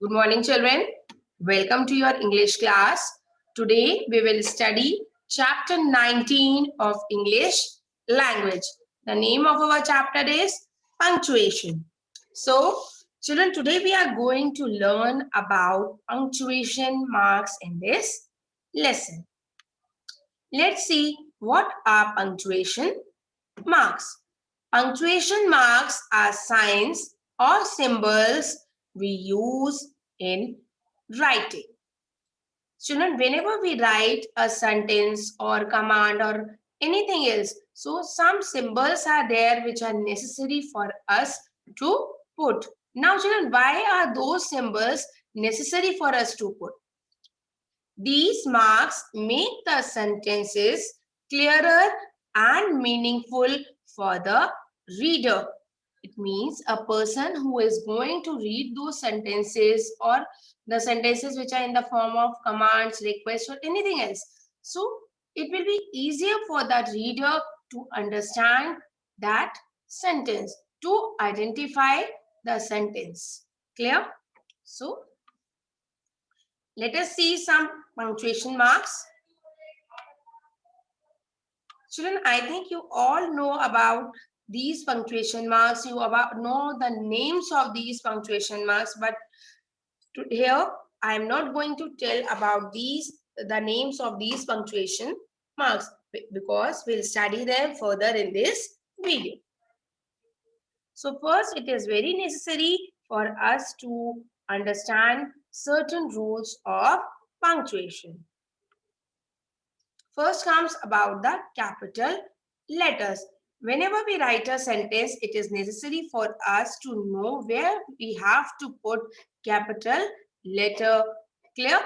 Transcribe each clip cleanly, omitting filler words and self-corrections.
Good morning, children. Welcome to your English class. Today we will study chapter 19 of English language. The name of our chapter is punctuation. So, children, today we are going to learn about punctuation marks in this lesson. Let's see what are punctuation marks. Punctuation marks are signs or symbols we use in writing. Children, whenever we write a sentence or command or anything else, so some symbols are there which are necessary for us to put. Now, children, why are those symbols necessary for us to put? These marks make the sentences clearer and meaningful for the reader. It means a person who is going to read those sentences or the sentences which are in the form of commands, requests, or anything else. So it will be easier for that reader to understand that sentence, to identify the sentence. Clear? So let us see some punctuation marks. Children, I think you all know about these punctuation marks. You know the names of these punctuation marks, but here I am not going to tell about the names of these punctuation marks because we'll study them further in this video. So first, it is very necessary for us to understand certain rules of punctuation. First comes about the capital letters. Whenever we write a sentence, it is necessary for us to know where we have to put capital letter. Clear?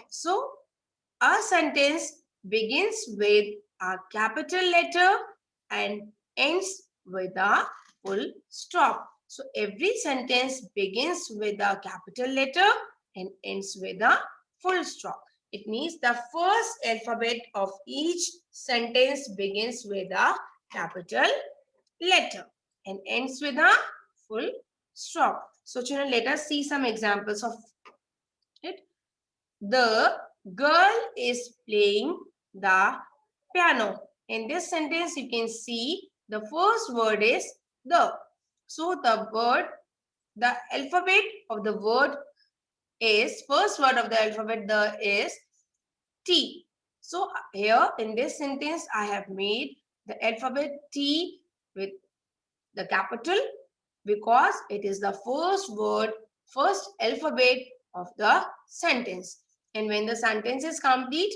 So, a sentence begins with a capital letter and ends with a full stop. So, every sentence begins with a capital letter and ends with a full stop. It means the first alphabet of each sentence begins with a capital letter and ends with a full stop. So, children, let us see some examples of it. The girl is playing the piano. In this sentence, you can see the first word is the. So, the alphabet of the word is, first word of the alphabet the is T. So here in this sentence, I have made the alphabet T with the capital because it is the first word, first alphabet of the sentence. And when the sentence is complete,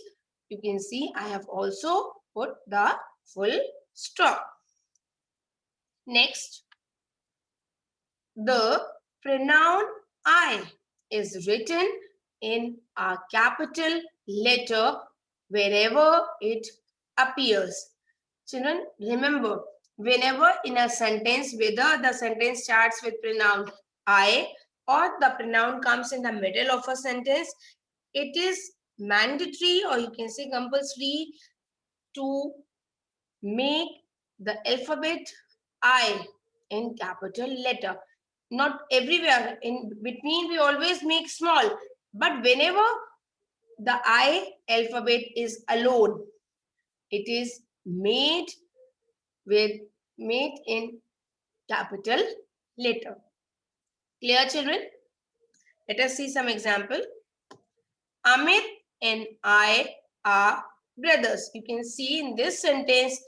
you can see I have also put the full stop. Next, the pronoun I is written in a capital letter wherever it appears. Children, remember, whenever in a sentence, whether the sentence starts with pronoun I or the pronoun comes in the middle of a sentence, it is mandatory or you can say compulsory to make the alphabet I in capital letter. Not everywhere. In between, we always make small. But whenever the I alphabet is alone, it is with made in capital letter. Clear, children? Let us see some example. Amit and I are brothers. You can see in this sentence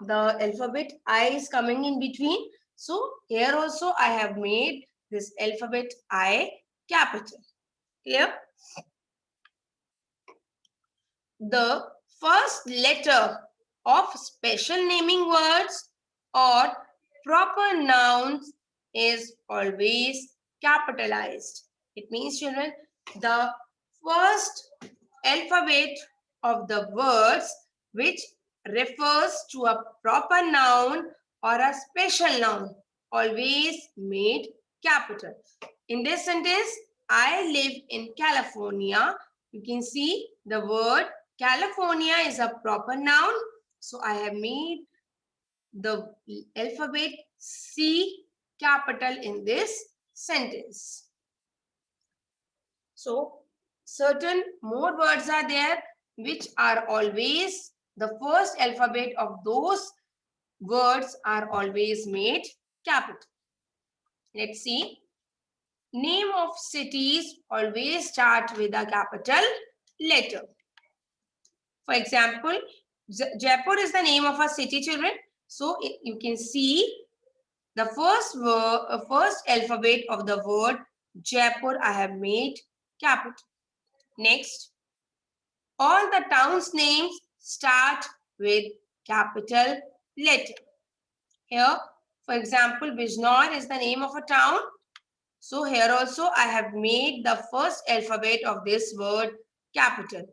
the alphabet I is coming in between. So here also I have made this alphabet I capital. Clear? The first letter of special naming words or proper nouns is always capitalized. It means, children, the first alphabet of the words which refers to a proper noun or a special noun always made capital. In this sentence, I live in California. You can see the word California is a proper noun. So I have made the alphabet C capital in this sentence. So certain more words are there which are always the first alphabet of those words are always made capital. Let's see. Name of cities always start with a capital letter. For example, Jaipur is the name of a city, children. So you can see the first alphabet of the word Jaipur I have made capital. Next, all the towns names start with capital letter. Here, for example, Bijnor is the name of a town. So here also I have made the first alphabet of this word capital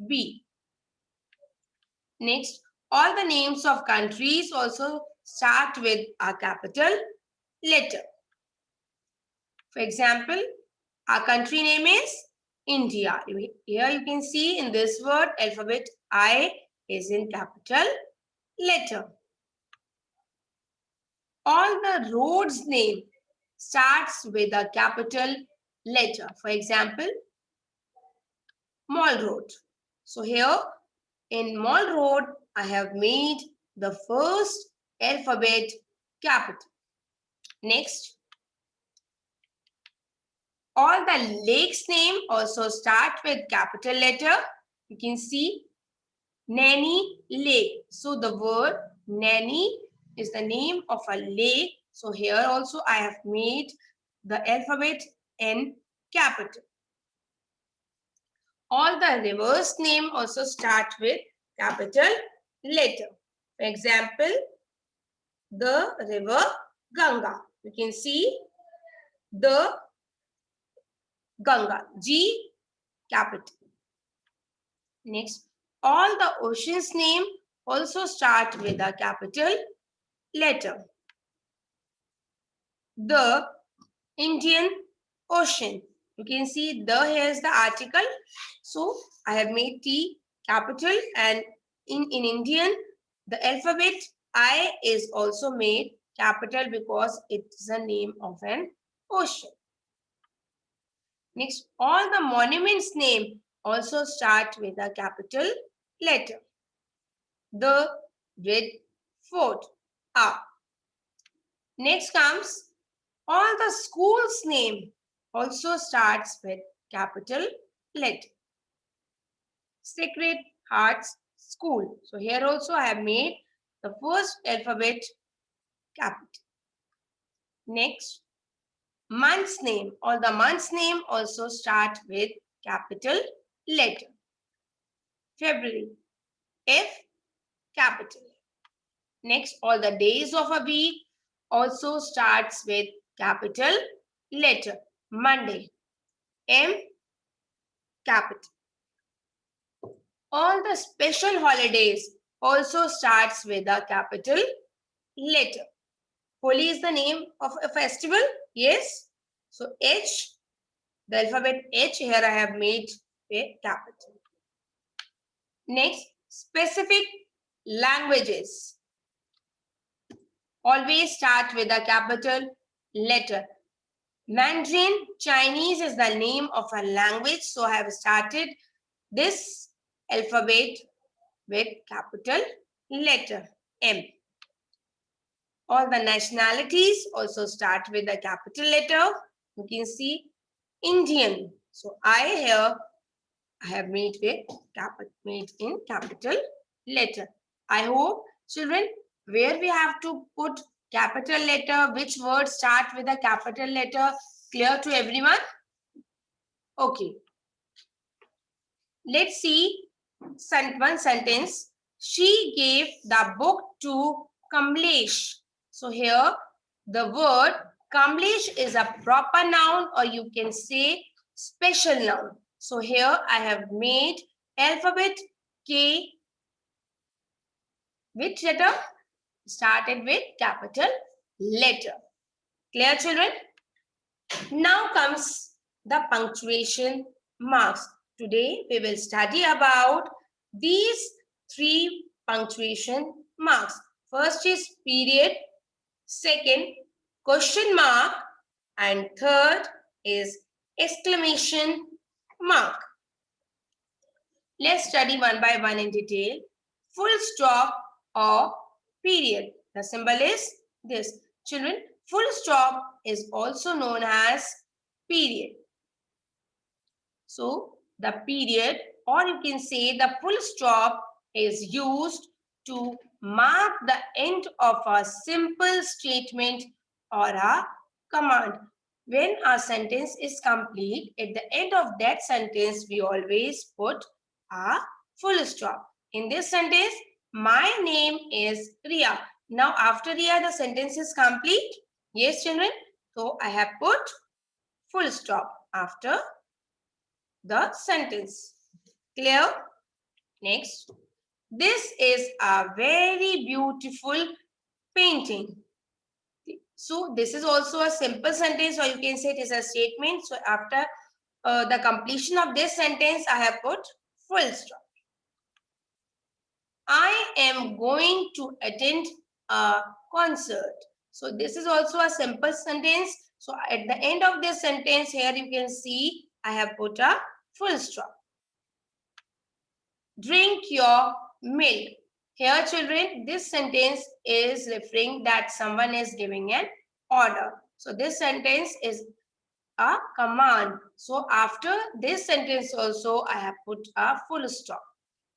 B. Next, all the names of countries also start with a capital letter. For example, our country name is India. Here you can see in this word alphabet I is in capital letter. All the roads name starts with a capital letter. For example, Mall Road. So here in Mall Road, I have made the first alphabet capital. Next, all the lakes name also start with capital letter. You can see Naini Lake. So the word Naini is the name of a lake. So here also I have made the alphabet N capital. All the rivers name also start with capital letter. For example, the river Ganga. You can see the Ganga, G capital. Next, all the oceans name also start with a capital letter. The Indian Ocean. You can see the here is the article. So I have made T capital, and in Indian, the alphabet I is also made capital because it's the name of an ocean. Next, all the monuments name also start with a capital letter. The Red Fort, A. Next comes all the schools name also starts with capital letter. Sacred Hearts School. So here also I have made the first alphabet capital. Next, month's name. All the month's name also start with capital letter. February, F capital. Next, all the days of a week also starts with capital letter. Monday, M capital. All the special holidays also starts with a capital letter. Holi is the name of a festival. Yes. So H, the alphabet H, here I have made a capital. Next, specific languages always start with a capital letter. Mandarin Chinese is the name of a language. So I have started this alphabet with capital letter M. All the nationalities also start with a capital letter. You can see Indian. So I here I have made in capital letter. I hope children where we have to put capital letter, which words start with a capital letter, clear to everyone? Okay. Let's see one sentence. She gave the book to Kamlesh. So here the word Kamlesh is a proper noun, or you can say special noun. So here I have made alphabet K. Which letter? Started with capital letter. Clear, children? Now comes the punctuation marks. Today we will study about these three punctuation marks. First is period, second question mark, and third is exclamation mark. Let's study one by one in detail. Full stop or period. The symbol is this. Children, full stop is also known as period. So, the period, or you can say the full stop, is used to mark the end of a simple statement or a command. When a sentence is complete, at the end of that sentence, we always put a full stop. In this sentence, my name is Ria. Now, after Ria, the sentence is complete. Yes, children. So, I have put full stop after the sentence. Clear? Next. This is a very beautiful painting. So this is also a simple sentence, or you can say it is a statement. So after the completion of this sentence, I have put full stop. I am going to attend a concert. So this is also a simple sentence. So at the end of this sentence, here you can see I have put a full stop. Drink your milk. Here, children, this sentence is referring that someone is giving an order. So this sentence is a command. So after this sentence also, I have put a full stop.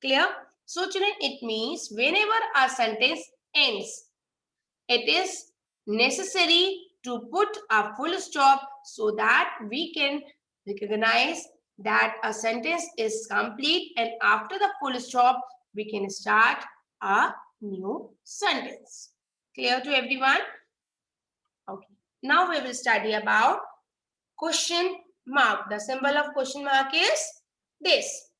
Clear? So children, it means whenever a sentence ends, it is necessary to put a full stop so that we can recognize that a sentence is complete, and after the full stop, we can start a new sentence. Clear to everyone? Okay. Now we will study about question mark. The symbol of question mark is this.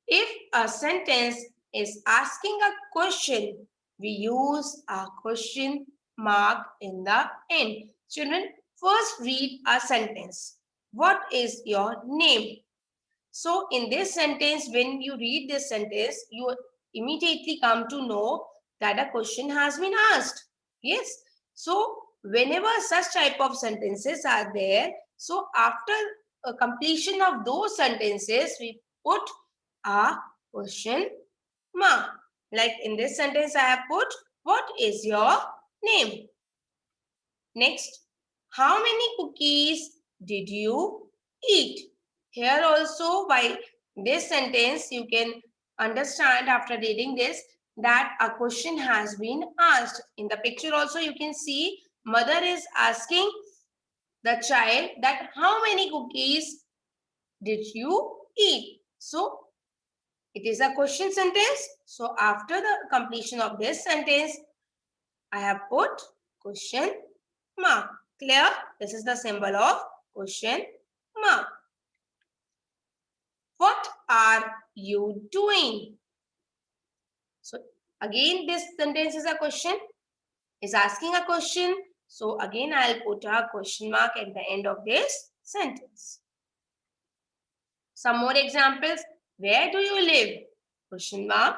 If a sentence is asking a question, we use a question mark in the end. Children, first read a sentence. What is your name? So in this sentence, when you read this sentence, you immediately come to know that a question has been asked. Yes. So whenever such type of sentences are there, so after completion of those sentences, we put a question mark. Like in this sentence, I have put, what is your name? Next, how many cookies did you eat? Here also, by this sentence, you can understand after reading this that a question has been asked. In the picture also, you can see mother is asking the child that how many cookies did you eat? So, it is a question sentence. So, after the completion of this sentence, I have put question mark. Clear? This is the symbol of question mark. What are you doing? So again, this sentence is a question, is asking a question. So again, I'll put a question mark at the end of this sentence. Some more examples. Where do you live? Question mark.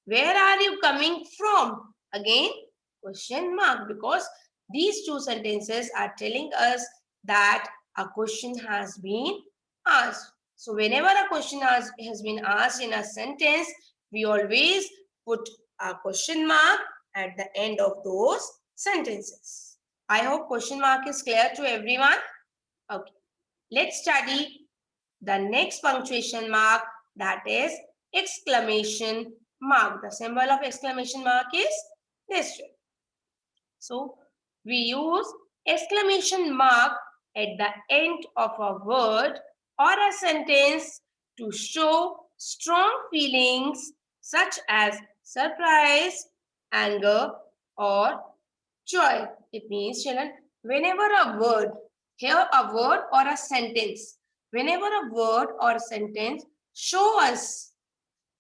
Where are you coming from? Again, question mark, because these two sentences are telling us that a question has been asked. So whenever a question has been asked in a sentence, we always put a question mark at the end of those sentences. I hope question mark is clear to everyone. Okay, let's study the next punctuation mark, that is exclamation mark. The symbol of exclamation mark is this. So we use exclamation mark at the end of a word or a sentence to show strong feelings such as surprise, anger, or joy. It means, children, whenever a word, here a word or a sentence, whenever a word or sentence show us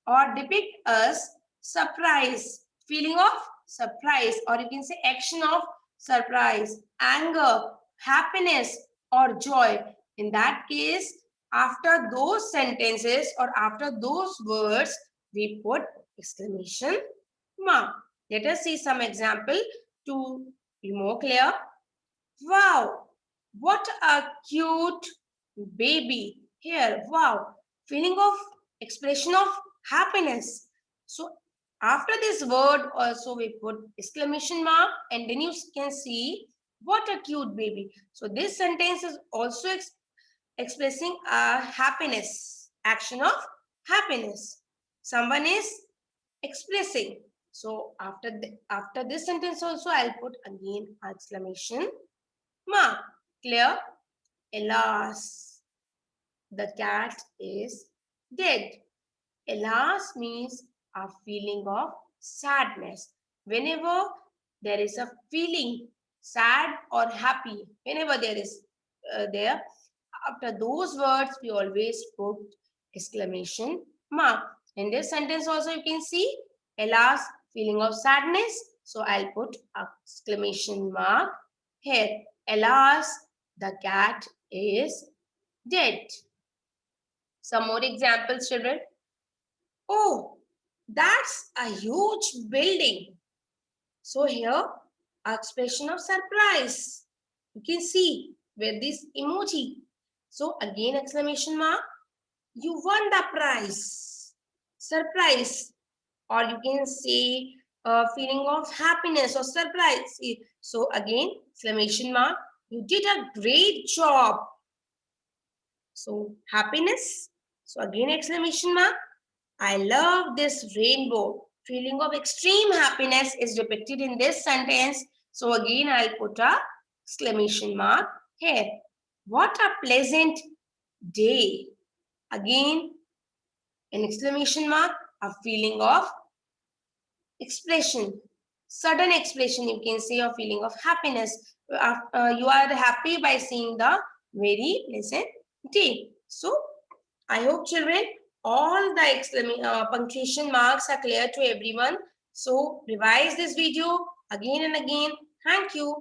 or depict us surprise, feeling of surprise, or you can say action of surprise, anger, happiness, or joy. In that case, after those sentences or after those words, we put exclamation mark. Let us see some example to be more clear. Wow, what a cute baby. Here, wow, feeling of expression of happiness. So after this word also we put exclamation mark, and then you can see what a cute baby. So this sentence is also expressing a happiness, action of happiness. Someone is expressing. So after this sentence also I'll put again exclamation mark. Clear? Alas, the cat is dead. Alas means a feeling of sadness. Whenever there is a feeling sad or happy, whenever there is there, after those words we always put exclamation mark. In this sentence also you can see alas, feeling of sadness. So I'll put exclamation mark here. Alas, the cat is dead. Some more examples, children. Oh, that's a huge building. So here, expression of surprise. You can see with this emoji. So again, exclamation mark. You won the prize. Surprise. Or you can say a feeling of happiness or surprise. So again, exclamation mark. You did a great job. So happiness. So again, exclamation mark. I love this rainbow. Feeling of extreme happiness is repeated in this sentence. So again, I'll put a exclamation mark here. What a pleasant day. Again, an exclamation mark, a feeling of expression. Sudden expression, you can say a feeling of happiness. You are happy by seeing the very pleasant day. So I hope children, all the punctuation marks are clear to everyone. So revise this video again and again. Thank you.